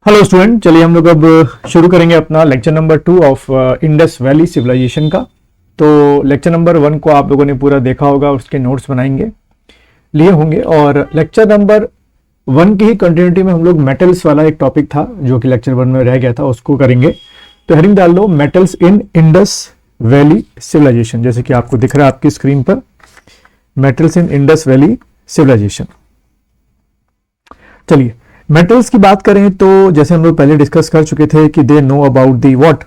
Hello student, चलिए हम लोग अब शुरू करेंगे अपना lecture number 2 of Indus valley civilization का। तो लेक्चर नंबर 1 को आप लोगों ने पूरा देखा होगा, उसके नोट्स बनाएंगे लिए होंगे। और लेक्चर नंबर 1 की ही कंटिन्यूटी में हम लोग मेटल्स वाला एक टॉपिक था जो कि लेक्चर 1 में रह गया था, उसको करेंगे। तो हेडिंग डाल लो metals in Indus valley civilisation, जैसे कि आपको दिख रहा है आपकी स्क्रीन पर, metals in Indus valley civilisation. चलिए मेटल्स की बात करें तो जैसे हम लोग पहले डिस्कस कर चुके थे कि दे नो अबाउट दी व्हाट,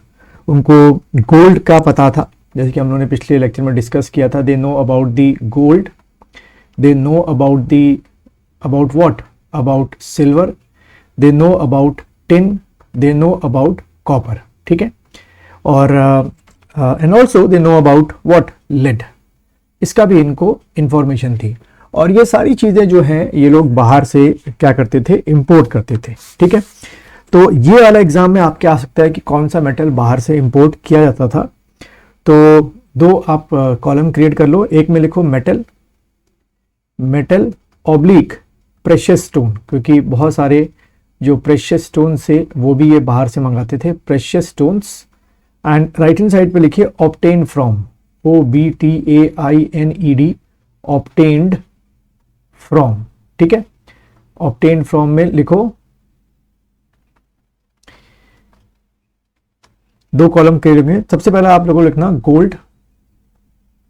उनको गोल्ड का पता था, जैसे कि हम लोगों ने पिछले लेक्चर में डिस्कस किया था। They know about the gold, they know about what, about silver, they know about tin, they know about copper, ठीक है। और and also they know about what, lead, इसका भी इनको इंफॉर्मेशन थी। और ये सारी चीजें जो हैं ये लोग बाहर से क्या करते थे, इंपोर्ट करते थे, ठीक है। तो ये वाला एग्जाम में आपके आ सकता है कि कौन सा मेटल बाहर से इंपोर्ट किया जाता था। तो दो आप कॉलम क्रिएट कर लो, एक में लिखो मेटल ऑब्लिक प्रेशियस स्टोन, क्योंकि बहुत सारे जो प्रेशियस स्टोन से वो भी ये बाहर से मंगाते थे, precious stones. And right hand side पे लिखिए obtain from, OBTAINED, obtained from, ठीक है। ऑब्टेन फ्रॉम में लिखो दो कॉलम के लिए। सबसे पहले आप लोगों को लिखना गोल्ड,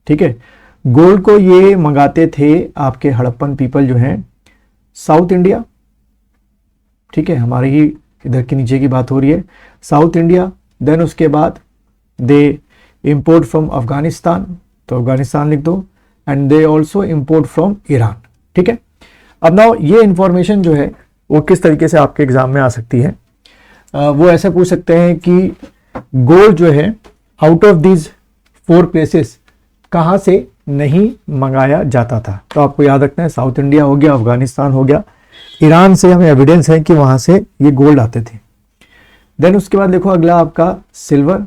ठीक है। गोल्ड को ये मंगाते थे आपके हड़प्पन पीपल जो हैं साउथ इंडिया, ठीक है। हमारे ही इधर के नीचे की बात हो रही है, साउथ इंडिया। देन उसके बाद दे इंपोर्ट फ्रॉम अफगानिस्तान, तो अफगानिस्तान लिख दो। And they also import from Iran, ठीक है। अब नाउ ये इंफॉर्मेशन जो है वो किस तरीके से आपके एग्जाम में आ सकती है, वो ऐसा पूछ सकते हैं कि गोल्ड जो है आउट ऑफ दीज 4 प्लेसेस कहाँ से नहीं मंगाया जाता था। तो आपको याद रखना है साउथ इंडिया हो गया, अफगानिस्तान हो गया, ईरान से हमें एविडेंस है कि वहां से ये गोल्ड आते थे। देन उसके बाद देखो अगला आपका सिल्वर,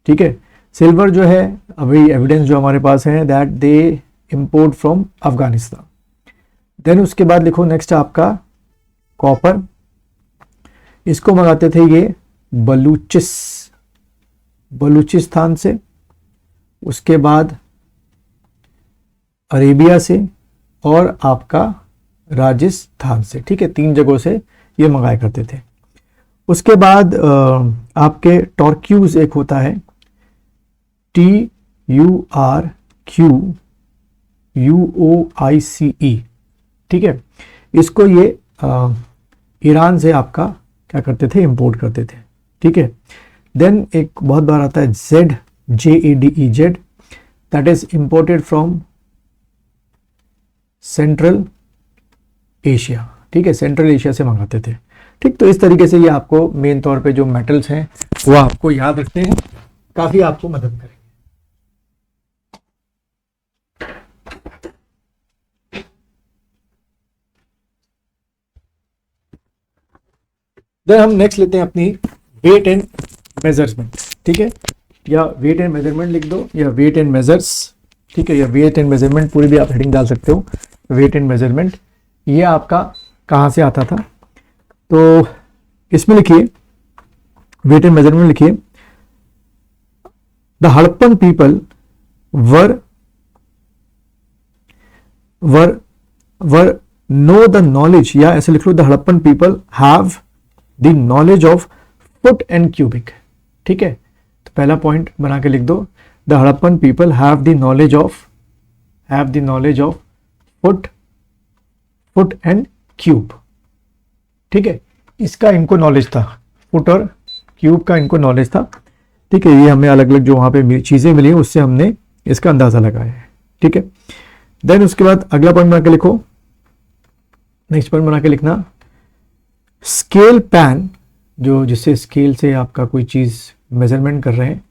ठीक है। सिल्वर जो है अभी एविडेंस जो हमारे पास है that they import from Afghanistan. Then उसके बाद लिखो नेक्स्ट आपका कॉपर, इसको मंगाते थे ये बलूचिस्तान से, उसके बाद अरेबिया से और आपका राजस्थान से, ठीक है। 3 जगहों से ये मंगाया करते थे। उसके बाद आपके टॉर्क्यूज एक होता है, TURQUOICE, ठीक है। इसको ये ईरान से आपका क्या करते थे, इंपोर्ट करते थे, ठीक है। देन एक बहुत बार आता है JADE, that is imported from central Asia, ठीक है। सेंट्रल एशिया से मंगाते थे, ठीक। तो इस तरीके से ये आपको मेन तौर पे जो मेटल्स हैं वो आपको याद रखते हैं, काफी आपको मदद करेंगे। देन हम नेक्स्ट लेते हैं अपनी वेट एंड मेजरमेंट, ठीक है। या वेट एंड मेजरमेंट लिख दो, या वेट एंड मेजर्स, ठीक है। या वेट एंड मेजरमेंट पूरी भी आप हेडिंग डाल सकते हो। वेट एंड मेजरमेंट ये आपका कहाँ से आता था, तो इसमें लिखिए वेट एंड मेजरमेंट लिखिए the Harappan people were know the knowledge, या ऐसे लिख लो the Harappan people have the knowledge of foot and cubic, ठीक है। तो पहला पॉइंट बना के लिख दो, the Harappan people have the knowledge of foot and cube, ठीक है। इसका इनको नॉलेज था, फुट और क्यूब का इनको नॉलेज था, ठीक है। ये हमें अलग अलग जो वहां पे चीजें मिली उससे हमने इसका अंदाजा लगाया है, ठीक है। देन उसके बाद अगला पॉइंट बना के लिखो, नेक्स्ट पॉइंट बना के लिखना स्केल पैन, जो जिससे स्केल से आपका कोई चीज मेजरमेंट कर रहे हैं,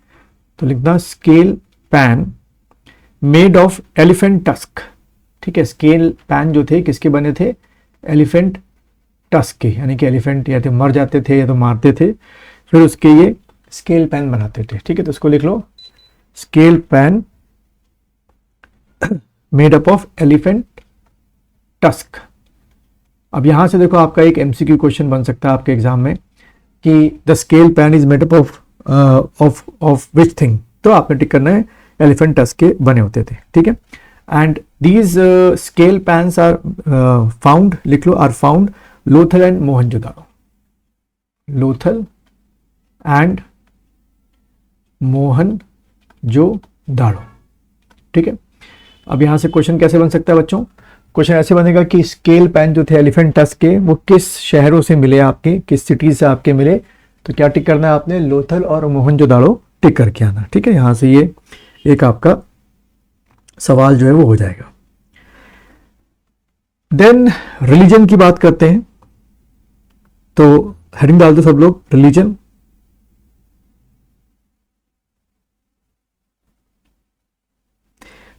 तो लिखना scale pan made of elephant tusk, ठीक है। स्केल पैन जो थे किसके बने थे, एलिफेंट टस्क के, यानी कि एलिफेंट या तो मर जाते थे या तो मारते थे, फिर उसके ये स्केल पैन बनाते थे, ठीक है। तो उसको लिख लो scale pan made up of elephant tusk. अब यहां से देखो आपका एक एमसीक्यू क्वेश्चन बन सकता है आपके एग्जाम में कि the scale pan is made up of which thing, तो आपने टिक करना है एलिफेंट टस्क के बने होते थे, ठीक है। And these scale pans are found, लिख लो, are found Lothal and Mohenjodaro, Lothal and Mohenjodaro, ठीक है। अब यहां से क्वेश्चन कैसे बन सकता है बच्चों? क्वेश्चन ऐसे बनेगा कि स्केल पैन जो थे एलिफेंट टस्क के वो किस शहरों से मिले आपके, किस सिटी से आपके मिले, तो क्या टिक करना है आपने? लोथल और मोहनजोदाड़ो टिक करके आना, ठीक है। यहां से ये एक आपका सवाल जो है वो हो जाएगा। देन रिलीजन की बात करते हैं, तो हेडिंग डाल दो सब लोग, रिलीजन।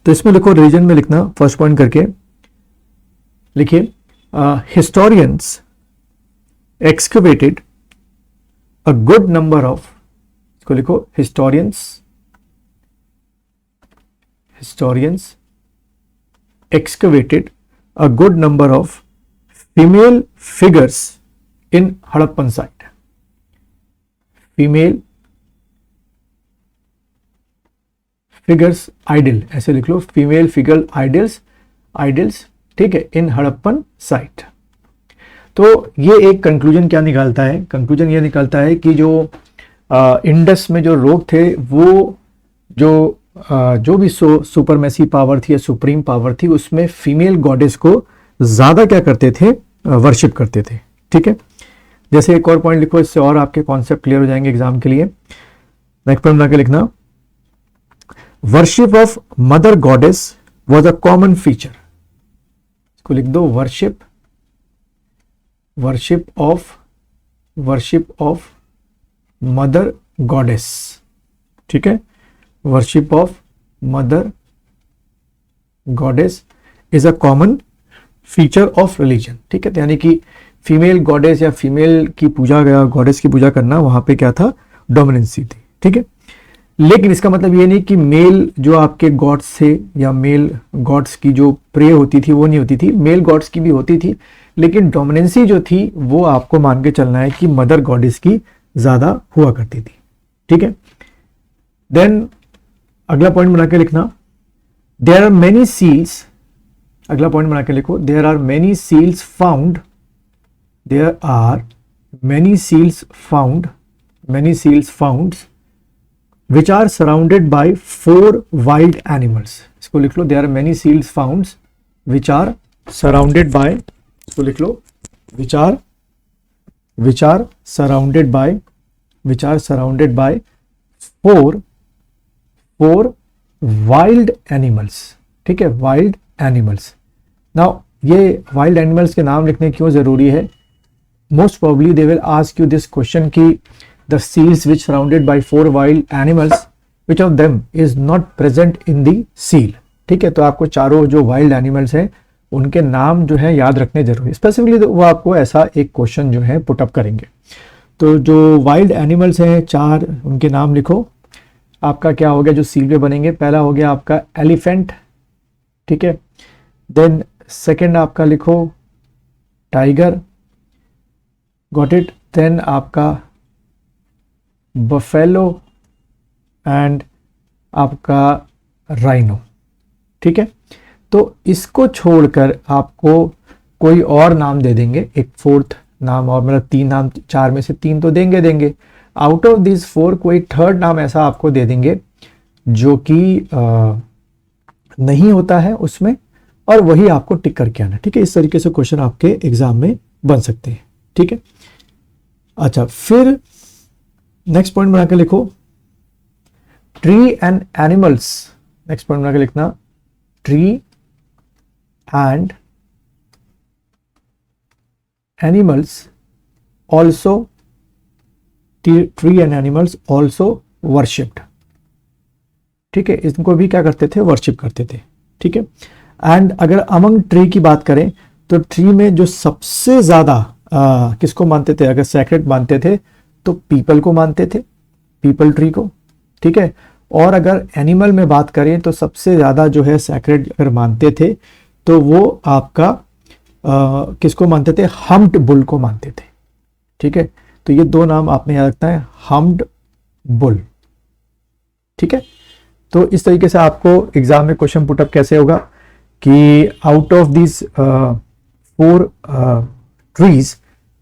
तो इसमें लिखो, रिलीजन में लिखना फर्स्ट पॉइंट करके लिखिए, historians excavated a good number of, इसको लिखो, historians excavated a good number of female figures in Harappan site. Female figures idol, ऐसे लिख लो, फीमेल फिगर आइडल्स, ठीक है, इन हड़प्पन साइट। तो ये एक कंक्लूजन क्या निकालता है? कंक्लूजन ये निकालता है कि जो इंडस में जो लोग थे वो जो भी सुपरमेसी पावर थी या सुप्रीम पावर थी, उसमें फीमेल गॉडेस को ज्यादा क्या करते थे? वर्शिप करते थे, ठीक है। जैसे एक और पॉइंट लिखो, इससे और आपके कॉन्सेप्ट क्लियर हो जाएंगे एग्जाम के लिए। नेक्स्ट पॉइंट बना के लिखना, worship of mother goddess was a common feature, इसको लिख दो, वर्शिप ऑफ मदर गॉडेस, ठीक है। Worship of mother goddess is a common feature of religion, ठीक है। यानी कि फीमेल गॉडेस या फीमेल की पूजा, गॉडेस की पूजा करना वहां पे क्या था? डोमिनेंसी थी, ठीक है। लेकिन इसका मतलब ये नहीं कि मेल जो आपके गॉड्स थे या मेल गॉड्स की जो प्रे होती थी वो नहीं होती थी, मेल गॉड्स की भी होती थी, लेकिन डोमिनेंसी जो थी वो आपको मान के चलना है कि मदर गॉडेस की ज्यादा हुआ करती थी, ठीक है। देन अगला पॉइंट बना के लिखना, देयर आर मेनी सील्स, अगला पॉइंट बना के लिखो, there are many seals found, there are many seals found which are surrounded by 4 wild animals, इसको लिख लो, there are many seals found which are surrounded by, इसको लिख लो, which are surrounded by 4 wild animals, ठीक है, wild animals. Now ये wild animals के नाम लिखने क्यों जरूरी है? Most probably they will ask you this question कि the seals which surrounded by 4 wild animals, which of them is not present in the seal, ठीक है। तो आपको चारों जो वाइल्ड एनिमल्स हैं उनके नाम जो है याद रखने जरूरी, स्पेसिफिकली तो वो आपको ऐसा एक क्वेश्चन जो है पुटअप करेंगे। तो जो वाइल्ड एनिमल्स हैं 4, उनके नाम लिखो। आपका क्या हो गया जो सील पे बनेंगे? पहला हो गया आपका एलिफेंट, ठीक है। देन सेकंड आपका लिखो टाइगर, गॉट इट। देन आपका बफेलो एंड आपका राइनो, ठीक है। तो इसको छोड़कर आपको कोई और नाम दे देंगे, एक 4th नाम, और मतलब 3 नाम, 4 में से 3 तो देंगे। आउट ऑफ दिस 4 कोई 3rd नाम ऐसा आपको दे देंगे जो कि नहीं होता है उसमें, और वही आपको टिक करके आना, ठीक है। इस तरीके से क्वेश्चन आपके एग्जाम में बन सकते हैं, ठीक है। अच्छा, फिर नेक्स्ट पॉइंट बना के लिखो, tree and animals, next point बना के लिखना, tree and animals also, tree and animals also worshipped, ठीक है। इनको भी क्या करते थे? वर्शिप करते थे, ठीक है। एंड अगर अमंग ट्री की बात करें तो ट्री में जो सबसे ज्यादा किसको मानते थे? अगर सैक्रेड मानते थे तो पीपल को मानते थे, पीपल ट्री को, ठीक है। और अगर एनिमल में बात करें तो सबसे ज्यादा जो है सैक्रेड अगर मानते थे तो वो आपका किसको मानते थे? हम्प्ड बुल को मानते थे, ठीक है। तो ये दो नाम आपने याद रखना है, हम्ड बुल। ठीक है, तो इस तरीके से आपको एग्जाम में क्वेश्चन पुटअप कैसे होगा कि out of this 4 trees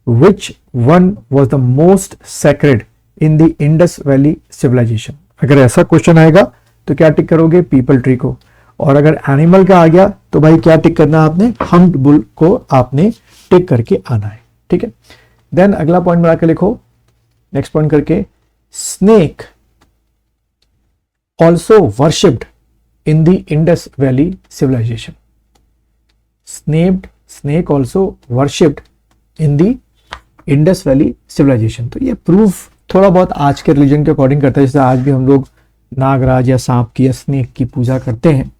which one was the most sacred in the Indus valley civilization. अगर ऐसा क्वेश्चन आएगा तो क्या टिक करोगे, पीपल ट्री को। और अगर एनिमल का आ गया तो भाई क्या टिक करना है आपने, हम्ड बुल को आपने टिक करके आना है। ठीक है, देन अगला पॉइंट बना के लिखो, नेक्स्ट पॉइंट करके, snake also worshipped in the Indus Valley civilization. Snake also worshipped in the Indus Valley civilization. तो ये प्रूफ थोड़ा बहुत आज के रिलीजन के अकॉर्डिंग करता है, जैसे आज भी हम लोग नागराज या सांप की या स्नेक की पूजा करते हैं।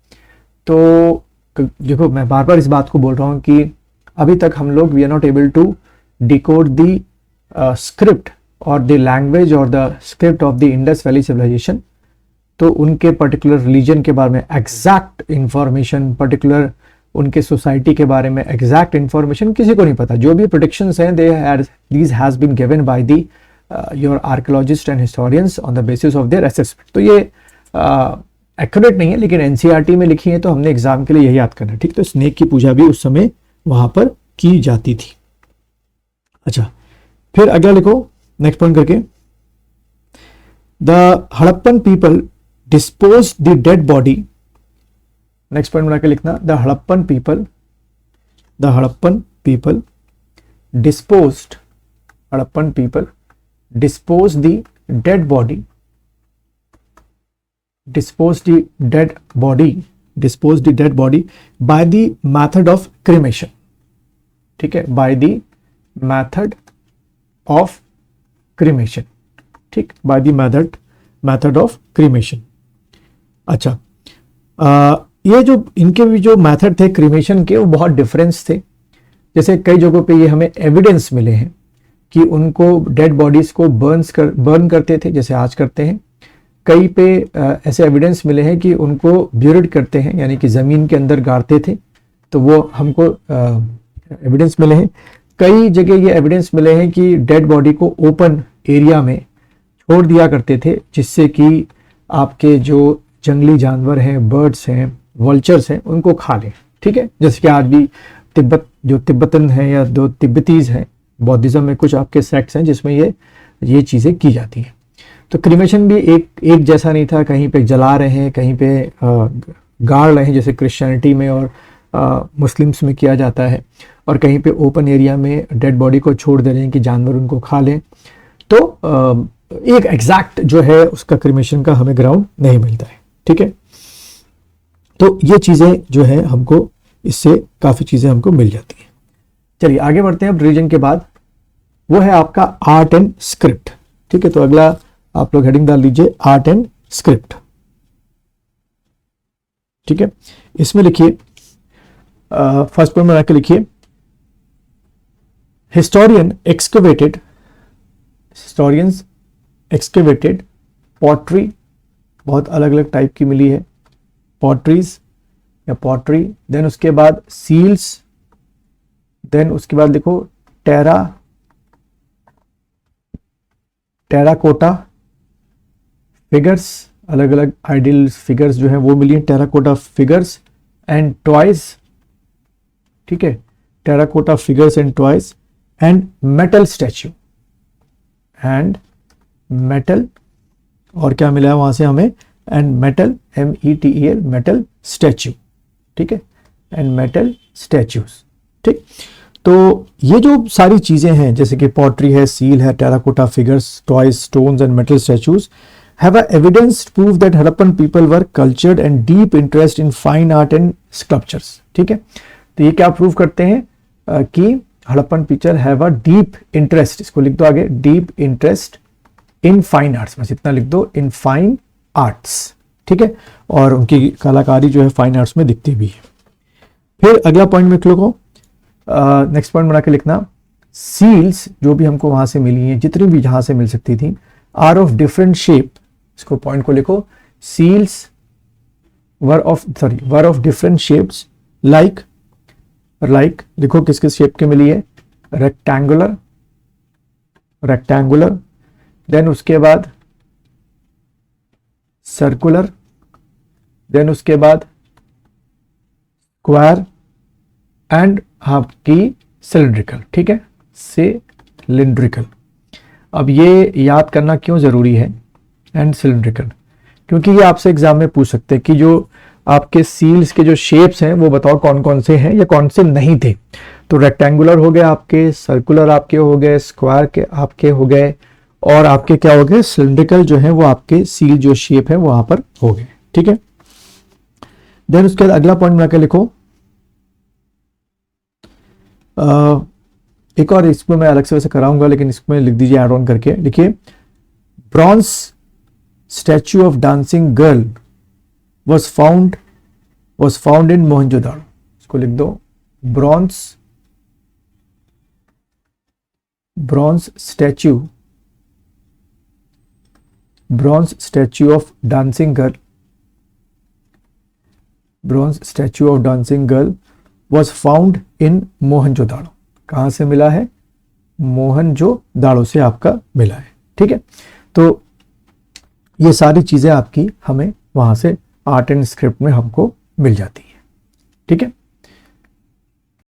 तो देखो मैं बार बार इस बात को बोल रहा हूँ कि अभी तक हम लोग we are not able to decode the script और द लैंग्वेज और the script of the Indus valley civilization. तो उनके पर्टिकुलर रिलीजन के बारे में एग्जैक्ट इंफॉर्मेशन, पर्टिकुलर उनके सोसाइटी के बारे में एग्जैक्ट इंफॉर्मेशन किसी को नहीं पता। जो भी प्रेडिक्शंस हैं these has been given by the your archaeologist and historians on the basis of their assessment. तो ये एक्यूरेट नहीं है, लेकिन एनसीईआरटी में लिखी है तो हमने एग्जाम के लिए यही याद करना है। ठीक, तो स्नेक की पूजा भी उस समय वहां पर की जाती थी। अच्छा, फिर अगला लिखो, नेक्स्ट पॉइंट करके, the Harappan people disposed the dead body, next point बना के लिखना, the Harappan people disposed the dead body by the method of cremation। ठीक है, by the method of cremation। ठीक, by the method of cremation। अच्छा, ये जो इनके भी जो मेथड थे क्रीमेशन के वो बहुत डिफरेंस थे। जैसे कई जगहों पे ये हमें एविडेंस मिले हैं कि उनको डेड बॉडीज को बर्न करते थे जैसे आज करते हैं। कई पे ऐसे एविडेंस मिले हैं कि उनको ब्यूरिड करते हैं, यानी कि ज़मीन के अंदर गाड़ते थे, तो वो हमको एविडेंस मिले हैं। कई जगह ये एविडेंस मिले हैं कि डेड बॉडी को ओपन एरिया में छोड़ दिया करते थे, जिससे कि आपके जो जंगली जानवर हैं, बर्ड्स हैं, वल्चर्स हैं, उनको खा लें। ठीक है, जैसे कि आज भी तिब्बतन है या दो तिब्बतीज हैं, बौद्धिज्म में कुछ आपके सेक्ट्स हैं जिसमें ये चीज़ें की जाती हैं। तो क्रीमेशन भी एक जैसा नहीं था, कहीं पे जला रहे हैं, कहीं पे गाड़ रहे हैं, जैसे क्रिश्चियनिटी में और मुस्लिम्स में किया जाता है, और कहीं पे ओपन एरिया में डेड बॉडी को छोड़ दे रहे हैं कि जानवर उनको खा लें। तो एक एग्जैक्ट जो है उसका क्रीमेशन का हमें ग्राउंड नहीं मिलता है। ठीक है, तो ये चीज़ें जो है हमको इससे काफ़ी चीज़ें हमको मिल जाती हैं। चलिए आगे बढ़ते हैं। अब रिलीजन के बाद वो है आपका आर्ट एंड स्क्रिप्ट। ठीक है, तो अगला आप लोग हेडिंग डाल लीजिए, आर्ट एंड स्क्रिप्ट। ठीक है, इसमें लिखिए फर्स्ट पॉइंट बना के लिखिए, हिस्टोरियंस एक्सकेवेटेड पॉटरी, बहुत अलग अलग टाइप की मिली है पॉटरीज या पॉटरी। देन उसके बाद सील्स, देन उसके बाद लिखो टेराकोटा फिगर्स, अलग अलग आइडियल फिगर्स जो हैं वो मिली हैं, टेराकोटा फिगर्स एंड टॉयज। ठीक है, terracotta figures and toys and metal statue and metal, और क्या मिला है वहां से हमें, and metal, METEL, metal statue. ठीक है, एंड मेटल स्टैच्यूज। ठीक, तो ये जो सारी चीजें हैं जैसे कि पॉटरी है, सील है, terracotta figures, toys, stones and metal statues have a evidence proof that Harappan people were cultured and deep interest in fine art and sculptures। ठीक है, तो ये क्या प्रूव करते हैं कि Harappan people have a deep interest, इसको लिख दो आगे, deep interest in fine arts, बस इतना लिख दो, इन फाइन आर्ट्स। ठीक है, और उनकी कलाकारी जो है फाइन आर्ट्स में दिखती भी है। फिर अगला पॉइंट में लिखो, नेक्स्ट पॉइंट बना के लिखना, सील्स जो भी हमको वहां से मिली हैं, जितनी भी जहां से मिल सकती थी, आर ऑफ डिफरेंट शेप, इसको पॉइंट को लिखो, seals were of different shapes, like लिखो किस किस शेप की मिली है, रेक्टेंगुलर, रेक्टेंगुलर, देन उसके बाद सर्कुलर, देन उसके बाद स्क्वायर एंड आपकी सिलिंड्रिकल। ठीक है, सिलिंड्रिकल। अब ये याद करना क्यों जरूरी है एंड सिलिंड्रिकल, क्योंकि ये आपसे एग्जाम में पूछ सकते हैं कि जो आपके सील्स के जो शेप्स हैं वो बताओ कौन कौन से हैं या कौन से नहीं थे। तो रेक्टेंगुलर हो गए आपके, सर्कुलर आपके हो गए, स्क्वायर के आपके हो गए, और आपके क्या हो गए, सिलिंड्रिकल जो है वो आपके सील जो शेप है वहां पर हो गए। ठीक है, देन उसके बाद अगला पॉइंट बनाकर लिखो। एक और इसमें मैं अलग से वैसे कराऊंगा, लेकिन इसमें लिख दीजिए एड ऑन करके, लिखिए bronze statue of dancing girl was found in Mohenjodaro. इसको लिख दो, bronze statue of dancing girl was found in Mohenjodaro. कहां से मिला है, मोहनजोदाड़ो से आपका मिला है। ठीक है, तो ये सारी चीजें आपकी हमें वहां से आर्ट एंड स्क्रिप्ट में हमको मिल जाती है। ठीक है,